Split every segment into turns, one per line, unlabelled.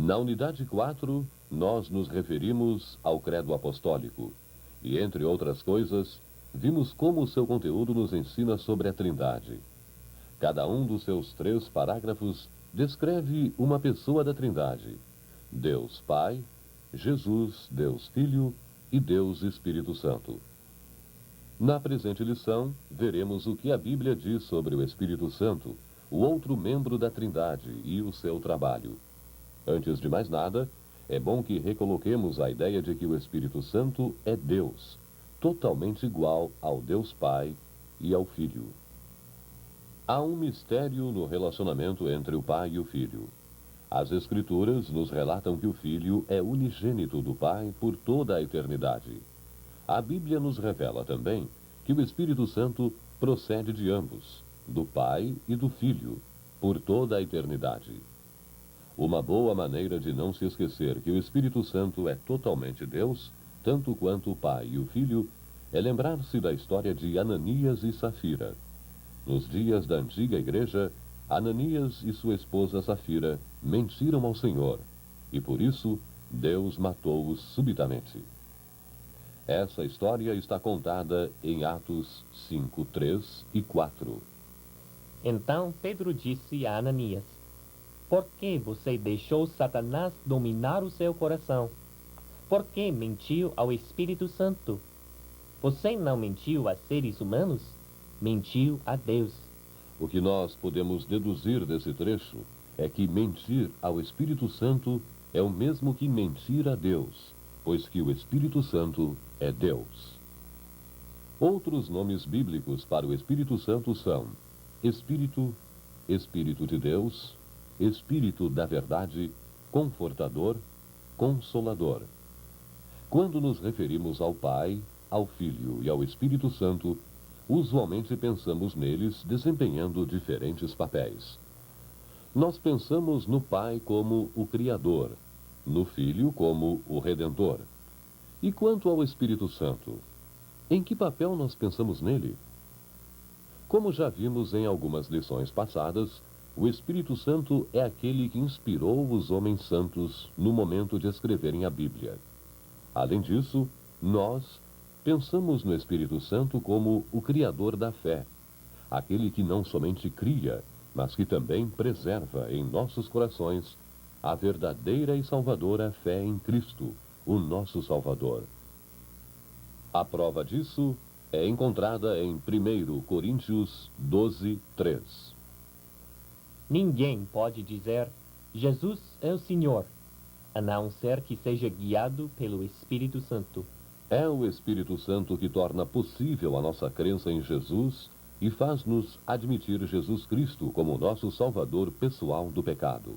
Na unidade 4, nós nos referimos ao credo apostólico e, entre outras coisas, vimos como o seu conteúdo nos ensina sobre a Trindade. Cada um dos seus 3 parágrafos descreve uma pessoa da Trindade: Deus Pai, Jesus, Deus Filho e Deus Espírito Santo. Na presente lição, veremos o que a Bíblia diz sobre o Espírito Santo, o outro membro da Trindade, e o seu trabalho. Antes de mais nada, é bom que recoloquemos a ideia de que o Espírito Santo é Deus, totalmente igual ao Deus Pai e ao Filho. Há um mistério no relacionamento entre o Pai e o Filho. As Escrituras nos relatam que o Filho é unigênito do Pai por toda a eternidade. A Bíblia nos revela também que o Espírito Santo procede de ambos, do Pai e do Filho, por toda a eternidade. Uma boa maneira de não se esquecer que o Espírito Santo é totalmente Deus, tanto quanto o Pai e o Filho, é lembrar-se da história de Ananias e Safira. Nos dias da antiga igreja, Ananias e sua esposa Safira mentiram ao Senhor, e por isso Deus matou-os subitamente. Essa história está contada em Atos 5, 3 e 4.
Então Pedro disse a Ananias: Por que você deixou Satanás dominar o seu coração? Por que mentiu ao Espírito Santo? Você não mentiu a seres humanos? Mentiu a Deus.
O que nós podemos deduzir desse trecho é que mentir ao Espírito Santo é o mesmo que mentir a Deus, pois que o Espírito Santo é Deus. Outros nomes bíblicos para o Espírito Santo são Espírito, Espírito de Deus, Espírito da Verdade, Confortador, Consolador. Quando nos referimos ao Pai, ao Filho e ao Espírito Santo, usualmente pensamos neles desempenhando diferentes papéis. Nós pensamos no Pai como o Criador, no Filho como o Redentor. E quanto ao Espírito Santo, em que papel nós pensamos nele? Como já vimos em algumas lições passadas, o Espírito Santo é aquele que inspirou os homens santos no momento de escreverem a Bíblia. Além disso, nós pensamos no Espírito Santo como o Criador da fé, aquele que não somente cria, mas que também preserva em nossos corações a verdadeira e salvadora fé em Cristo, o nosso Salvador. A prova disso é encontrada em 1 Coríntios 12, 3.
Ninguém pode dizer: Jesus é o Senhor, a não ser que seja guiado pelo Espírito Santo.
É o Espírito Santo que torna possível a nossa crença em Jesus e faz-nos admitir Jesus Cristo como nosso Salvador pessoal do pecado.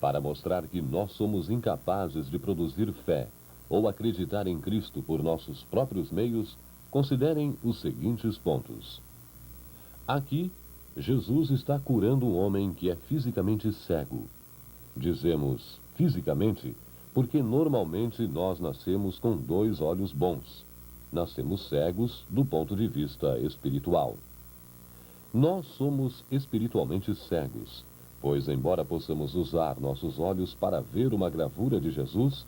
Para mostrar que nós somos incapazes de produzir fé ou acreditar em Cristo por nossos próprios meios, considerem os seguintes pontos. Aqui, Jesus está curando um homem que é fisicamente cego. Dizemos fisicamente porque normalmente nós nascemos com 2 olhos bons. Nascemos cegos do ponto de vista espiritual. Nós somos espiritualmente cegos, pois embora possamos usar nossos olhos para ver uma gravura de Jesus,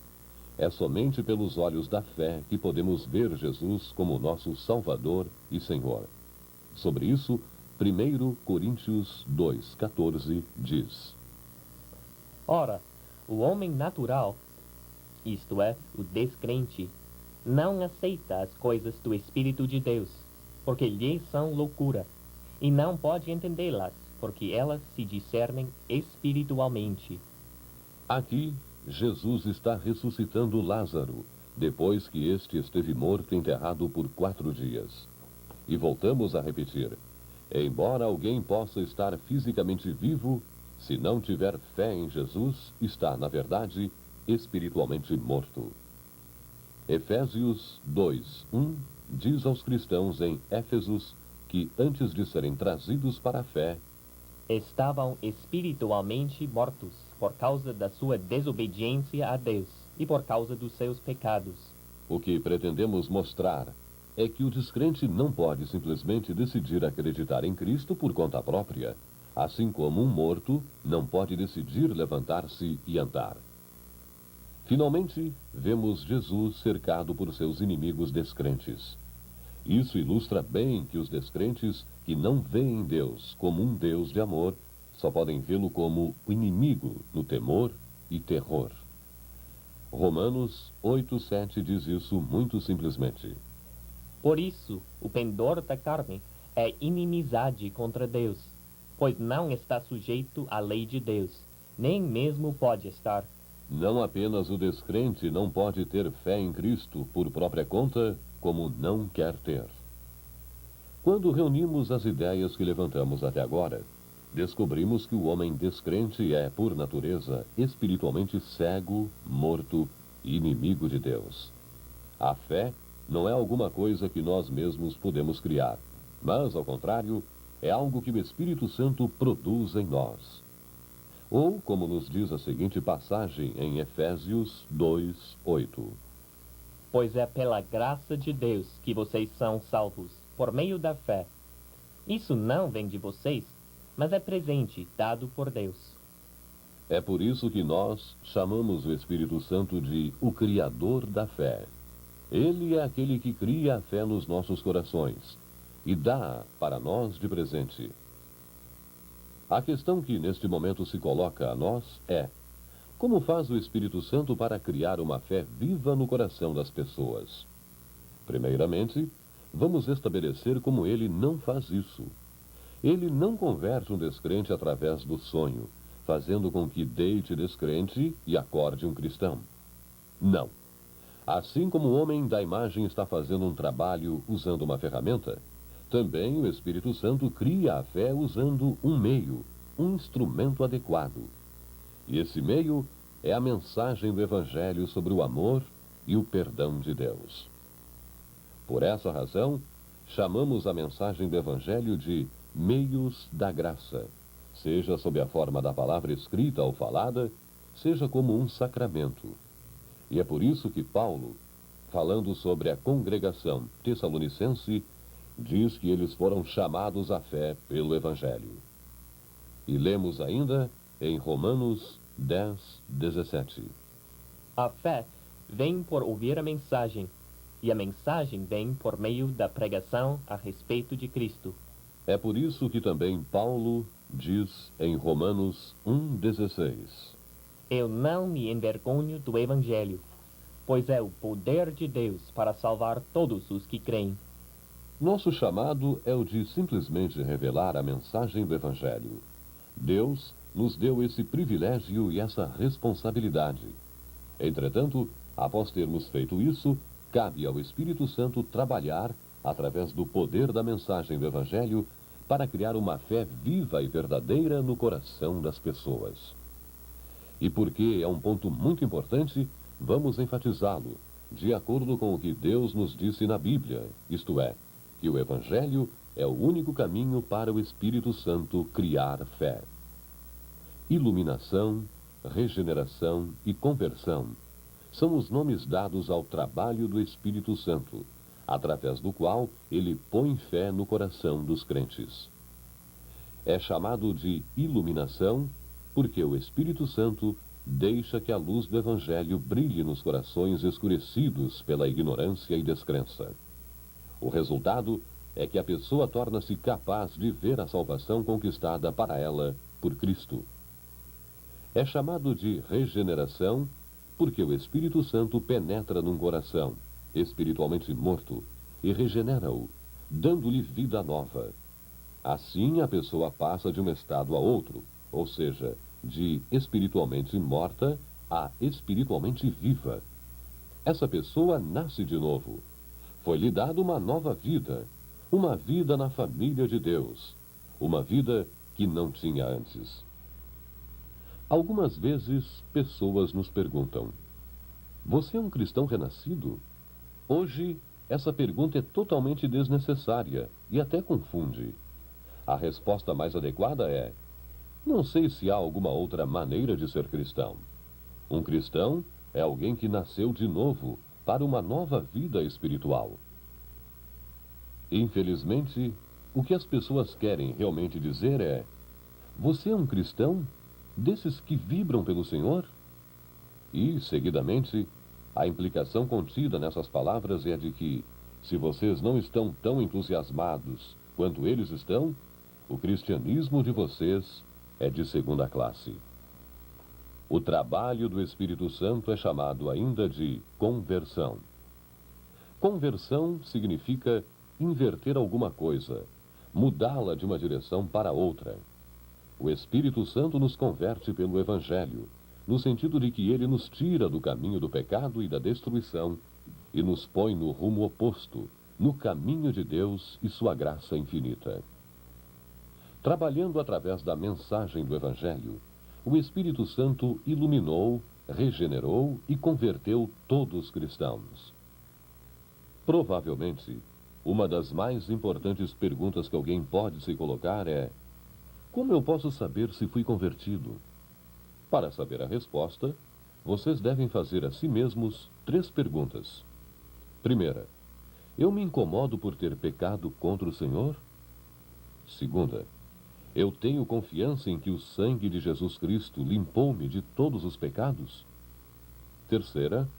é somente pelos olhos da fé que podemos ver Jesus como nosso Salvador e Senhor. Sobre isso, 1 Coríntios 2,14 diz:
Ora, o homem natural, isto é, o descrente, não aceita as coisas do Espírito de Deus, porque lhe são loucura, e não pode entendê-las, porque elas se discernem espiritualmente.
Aqui, Jesus está ressuscitando Lázaro, depois que este esteve morto e enterrado por 4 dias. E voltamos a repetir: embora alguém possa estar fisicamente vivo, se não tiver fé em Jesus, está, na verdade, espiritualmente morto. Efésios 2:1 diz aos cristãos em Éfesos que, antes de serem trazidos para a fé,
estavam espiritualmente mortos por causa da sua desobediência a Deus e por causa dos seus pecados.
O que pretendemos mostrar é que o descrente não pode simplesmente decidir acreditar em Cristo por conta própria. assim como um morto não pode decidir levantar-se e andar. Finalmente, vemos Jesus cercado por seus inimigos descrentes. Isso ilustra bem que os descrentes que não veem Deus como um Deus de amor, só podem vê-lo como o inimigo no temor e terror. Romanos 8:7 diz isso muito simplesmente.
Por isso, o pendor da carne é inimizade contra Deus, pois não está sujeito à lei de Deus, nem mesmo pode estar.
Não apenas o descrente não pode ter fé em Cristo por própria conta, como não quer ter. Quando reunimos as ideias que levantamos até agora, descobrimos que o homem descrente é, por natureza, espiritualmente cego, morto e inimigo de Deus. A fé não é alguma coisa que nós mesmos podemos criar, mas, ao contrário, é algo que o Espírito Santo produz em nós. Ou, como nos diz a seguinte passagem em Efésios 2:8.
Pois é pela graça de Deus que vocês são salvos, por meio da fé. Isso não vem de vocês, mas é presente dado por Deus.
É por isso que nós chamamos o Espírito Santo de o Criador da fé. Ele é aquele que cria a fé nos nossos corações e dá para nós de presente. A questão que neste momento se coloca a nós é: como faz o Espírito Santo para criar uma fé viva no coração das pessoas? Primeiramente, vamos estabelecer como ele não faz isso. Ele não converte um descrente através do sonho, fazendo com que deite descrente e acorde um cristão. Não. Assim como o homem da imagem está fazendo um trabalho usando uma ferramenta, também o Espírito Santo cria a fé usando um meio, um instrumento adequado. E esse meio é a mensagem do Evangelho sobre o amor e o perdão de Deus. Por essa razão, chamamos a mensagem do Evangelho de meios da graça, seja sob a forma da palavra escrita ou falada, seja como um sacramento. E é por isso que Paulo, falando sobre a congregação tessalonicense, diz que eles foram chamados à fé pelo Evangelho. E lemos ainda em Romanos 10:17.
A fé vem por ouvir a mensagem, e a mensagem vem por meio da pregação a respeito de Cristo.
É por isso que também Paulo diz em Romanos 1:16.
Eu não me envergonho do Evangelho, pois é o poder de Deus para salvar todos os que creem.
Nosso chamado é o de simplesmente revelar a mensagem do Evangelho. Deus nos deu esse privilégio e essa responsabilidade. Entretanto, após termos feito isso, cabe ao Espírito Santo trabalhar, através do poder da mensagem do Evangelho, para criar uma fé viva e verdadeira no coração das pessoas. E porque é um ponto muito importante, vamos enfatizá-lo, de acordo com o que Deus nos disse na Bíblia, isto é, que o Evangelho é o único caminho para o Espírito Santo criar fé. Iluminação, regeneração e conversão são os nomes dados ao trabalho do Espírito Santo, através do qual ele põe fé no coração dos crentes. É chamado de iluminação porque o Espírito Santo deixa que a luz do Evangelho brilhe nos corações escurecidos pela ignorância e descrença. O resultado é que a pessoa torna-se capaz de ver a salvação conquistada para ela por Cristo. É chamado de regeneração porque o Espírito Santo penetra num coração espiritualmente morto e regenera-o, dando-lhe vida nova. Assim, a pessoa passa de um estado a outro, ou seja, de espiritualmente morta a espiritualmente viva. Essa pessoa nasce de novo. Foi-lhe dada uma nova vida, uma vida na família de Deus, uma vida que não tinha antes. Algumas vezes, pessoas nos perguntam: você é um cristão renascido? Hoje, essa pergunta é totalmente desnecessária e até confunde. A resposta mais adequada é: não sei se há alguma outra maneira de ser cristão. Um cristão é alguém que nasceu de novo para uma nova vida espiritual. Infelizmente, o que as pessoas querem realmente dizer é: Você é um cristão? Desses que vibram pelo Senhor? E, seguidamente, a implicação contida nessas palavras é de que, se vocês não estão tão entusiasmados quanto eles estão, o cristianismo de vocês é de segunda classe. O trabalho do Espírito Santo é chamado ainda de conversão. Conversão significa inverter alguma coisa, mudá-la de uma direção para outra. O Espírito Santo nos converte pelo Evangelho, no sentido de que ele nos tira do caminho do pecado e da destruição e nos põe no rumo oposto, no caminho de Deus e sua graça infinita. Trabalhando através da mensagem do Evangelho, o Espírito Santo iluminou, regenerou e converteu todos os cristãos. Provavelmente, uma das mais importantes perguntas que alguém pode se colocar é: como eu posso saber se fui convertido? Para saber a resposta, vocês devem fazer a si mesmos 3 perguntas. Primeira: eu me incomodo por ter pecado contra o Senhor? Segunda: eu tenho confiança em que o sangue de Jesus Cristo limpou-me de todos os pecados? Terceira: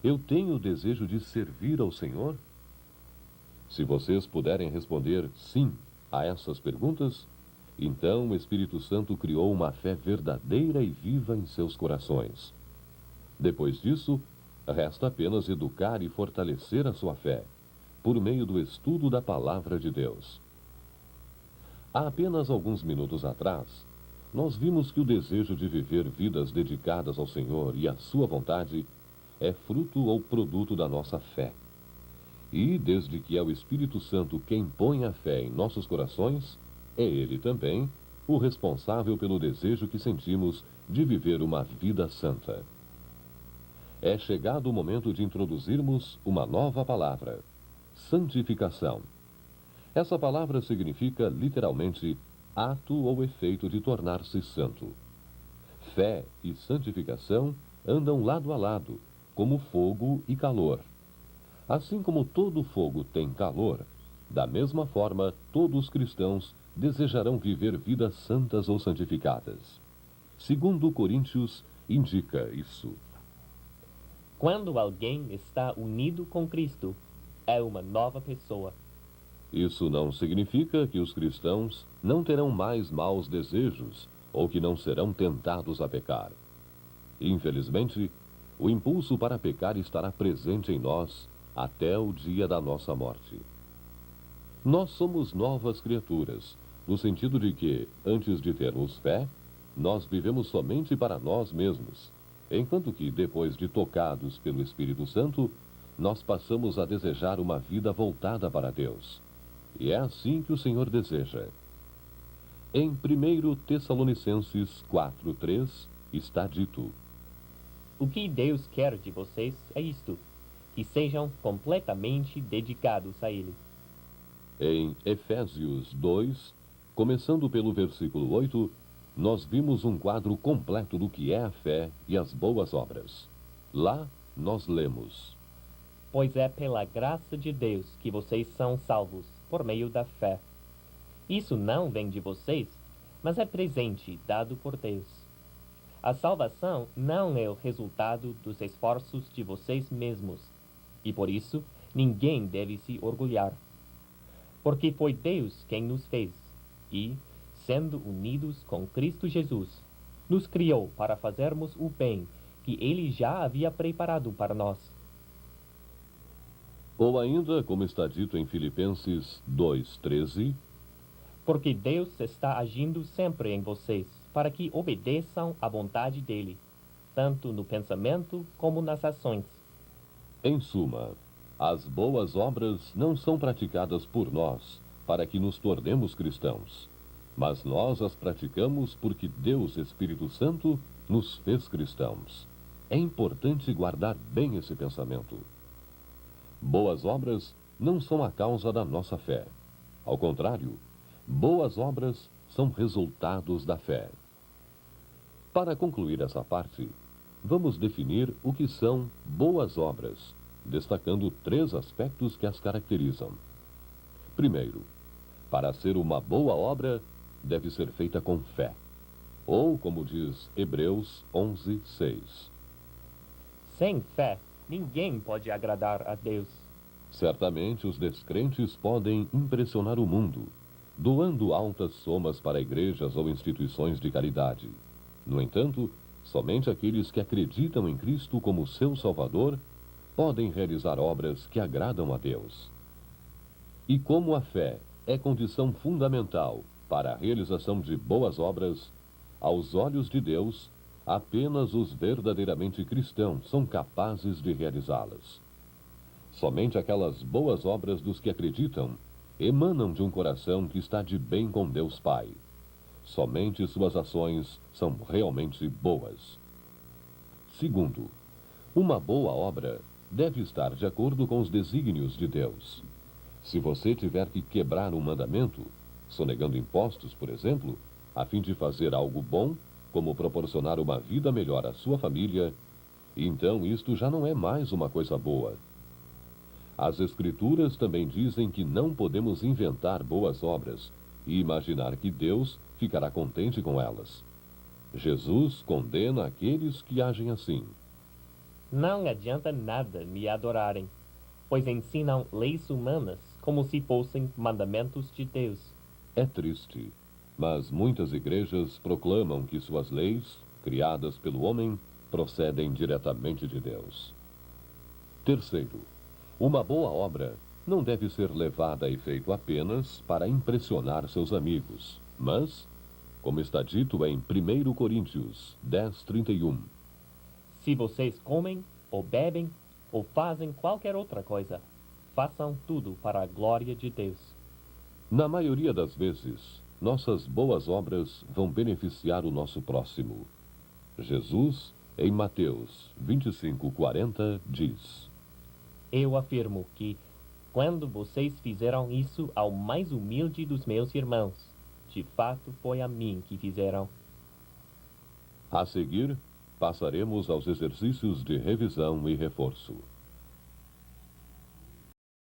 eu tenho o desejo de servir ao Senhor? Se vocês puderem responder sim a essas perguntas, então o Espírito Santo criou uma fé verdadeira e viva em seus corações. Depois disso, resta apenas educar e fortalecer a sua fé, por meio do estudo da Palavra de Deus. Há apenas alguns minutos atrás, nós vimos que o desejo de viver vidas dedicadas ao Senhor e à sua vontade é fruto ou produto da nossa fé. E, desde que é o Espírito Santo quem põe a fé em nossos corações, é Ele também o responsável pelo desejo que sentimos de viver uma vida santa. É chegado o momento de introduzirmos uma nova palavra: santificação. Essa palavra significa, literalmente, ato ou efeito de tornar-se santo. Fé e santificação andam lado a lado, como fogo e calor. Assim como todo fogo tem calor, da mesma forma, todos os cristãos desejarão viver vidas santas ou santificadas. 2 Coríntios indica isso.
Quando alguém está unido com Cristo, é uma nova pessoa.
Isso não significa que os cristãos não terão mais maus desejos ou que não serão tentados a pecar. Infelizmente, o impulso para pecar estará presente em nós até o dia da nossa morte. Nós somos novas criaturas, no sentido de que, antes de termos fé, nós vivemos somente para nós mesmos, enquanto que, depois de tocados pelo Espírito Santo, nós passamos a desejar uma vida voltada para Deus. E é assim que o Senhor deseja. Em 1 Tessalonicenses 4:3 está dito:
O que Deus quer de vocês é isto, que sejam completamente dedicados a Ele.
Em Efésios 2, começando pelo versículo 8, nós vimos um quadro completo do que é a fé e as boas obras. Lá nós lemos:
Pois é pela graça de Deus que vocês são salvos, por meio da fé. Isso não vem de vocês, mas é presente dado por Deus. A salvação não é o resultado dos esforços de vocês mesmos, e por isso ninguém deve se orgulhar. Porque foi Deus quem nos fez, e, sendo unidos com Cristo Jesus, nos criou para fazermos o bem que Ele já havia preparado para nós.
Ou ainda, como está dito em Filipenses 2:13,
Porque Deus está agindo sempre em vocês, para que obedeçam à vontade dEle, tanto no pensamento como nas ações.
em suma, as boas obras não são praticadas por nós para que nos tornemos cristãos, mas nós as praticamos porque Deus, Espírito Santo, nos fez cristãos. É importante guardar bem esse pensamento. Boas obras não são a causa da nossa fé. Ao contrário, boas obras são resultados da fé. Para concluir essa parte, vamos definir o que são boas obras, destacando 3 aspectos que as caracterizam. Primeiro, para ser uma boa obra, deve ser feita com fé. Ou, como diz Hebreus 11:6.
Sem fé, ninguém pode agradar a Deus.
Certamente os descrentes podem impressionar o mundo, doando altas somas para igrejas ou instituições de caridade. No entanto, somente aqueles que acreditam em Cristo como seu Salvador podem realizar obras que agradam a Deus. E como a fé é condição fundamental para a realização de boas obras, aos olhos de Deus, apenas os verdadeiramente cristãos são capazes de realizá-las. Somente aquelas boas obras dos que acreditam emanam de um coração que está de bem com Deus Pai. Somente suas ações são realmente boas. Segundo, uma boa obra deve estar de acordo com os desígnios de Deus. Se você tiver que quebrar um mandamento, sonegando impostos, por exemplo, a fim de fazer algo bom, como proporcionar uma vida melhor à sua família, então isto já não é mais uma coisa boa. As Escrituras também dizem que não podemos inventar boas obras e imaginar que Deus ficará contente com elas. Jesus condena aqueles que agem assim.
Não adianta nada me adorarem, pois ensinam leis humanas como se fossem mandamentos de Deus.
É triste, mas muitas igrejas proclamam que suas leis, criadas pelo homem, procedem diretamente de Deus. Terceiro, uma boa obra não deve ser levada a efeito apenas para impressionar seus amigos, mas, como está dito em 1 Coríntios 10:31,
Se vocês comem, ou bebem, ou fazem qualquer outra coisa, façam tudo para a glória de Deus.
na maioria das vezes, nossas boas obras vão beneficiar o nosso próximo. Jesus, em Mateus 25:40, diz:
Eu afirmo que, quando vocês fizeram isso ao mais humilde dos meus irmãos, de fato foi a mim que fizeram.
A seguir, passaremos aos exercícios de revisão e reforço.